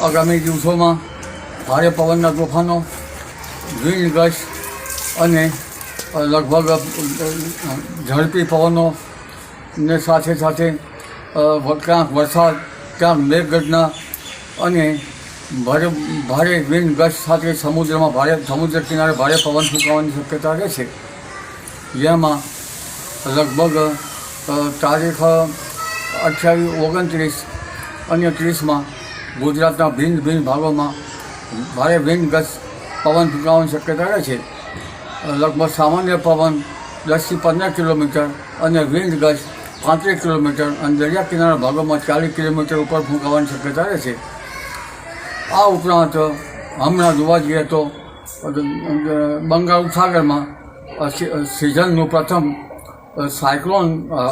આગામી દિવસોમાં ભારે પવનના તોફાનો, વિન્ડ ગસ્ટ અને લગભગ ઝડપી પવનો ને સાથે સાથે ક્યાંક વરસાદ, ક્યાંક મેઘગર્જના અને ભારે વિન્ડ ગસ્ટ સાથે સમુદ્ર કિનારે ભારે પવન ફૂંકાવાની શક્યતા રહે છે. જેમાં લગભગ તારીખ 28, 29 અને 30માં ગુજરાતના ભિન્ન ભાગોમાં ભારે વિન્ડ ગસ્ટ પવન ફૂંકાવાની શક્યતા રહે છે. લગભગ સામાન્ય પવન 10થી 15 કિલોમીટર અને વિન્ડ ગસ્ટ 35 કિલોમીટર અને દરિયા કિનારા ભાગોમાં 40 કિલોમીટર ઉપર ફૂંકાવાની શક્યતા રહે છે. આ ઉપરાંત હમણાં જોવા જઈએ તો બંગાળ ઉપસાગરમાં સિઝનનું પ્રથમ સાયક્લોન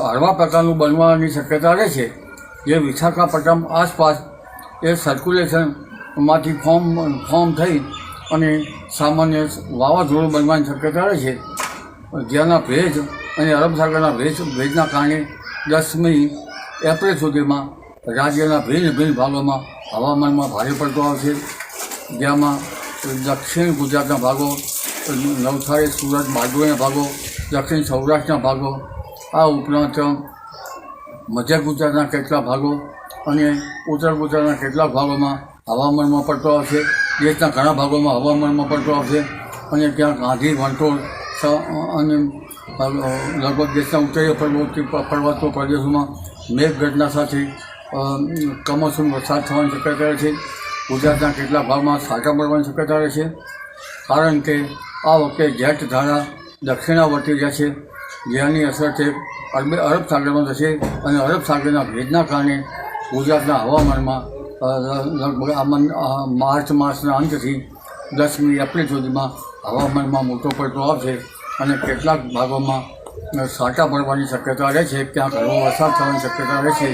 હળવા પ્રકારનું બનવાની શક્યતા રહે છે, જે વિશાખાપટ્ટનમ આસપાસ એ સર્ક્યુલેશનમાંથી ફોર્મ થઈ અને સામાન્ય વાવાઝોડું બનવાની શક્યતા રહે છે. જેના ભેજ અને અરબ સાગરના ભેજના કારણે 10મી એપ્રિલ સુધીમાં રાજ્યના ભિન્ન ભાગોમાં હવામાનમાં ભારે પલટો આવશે. જેમાં દક્ષિણ ગુજરાતના ભાગો, નવસારી, સુરત બાજુના ભાગો, દક્ષિણ સૌરાષ્ટ્રના ભાગો, આ ઉપરાંત મધ્ય ગુજરાતના કેટલાક ભાગો અને ઉત્તર ગુજરાતના કેટલાક ભાગોમાં હવામાનમાં પલટો આવશે. દેશના ઘણા ભાગોમાં હવામાનમાં પલટો આવશે અને ત્યાં ગાંધી, વંટોળ અને લગભગ દેશના ઉત્તરીય પર્વતો પ્રદેશોમાં મેઘગર્જના સાથે કમોસમ વરસાદ થવાની શક્યતા રહે છે. ગુજરાતના કેટલાક ભાગમાં છાંટા પડવાની શક્યતા રહે છે, કારણ કે આ વખતે જેટ ધારા દક્ષિણાવર્તી જશે, જેની અસર છે અરબ સાગરમાં થશે અને અરબ સાગરના ભેજના કારણે ગુજરાતના હવામાનમાં લગભગ માર્ચ માસના અંતથી 10મી એપ્રિલ સુધીમાં હવામાનમાં મોટો પલટો આવશે અને કેટલાક ભાગોમાં છાંટા પડવાની શક્યતા રહે છે. ક્યાંક હળવો વરસાદ થવાની શક્યતા રહે છે.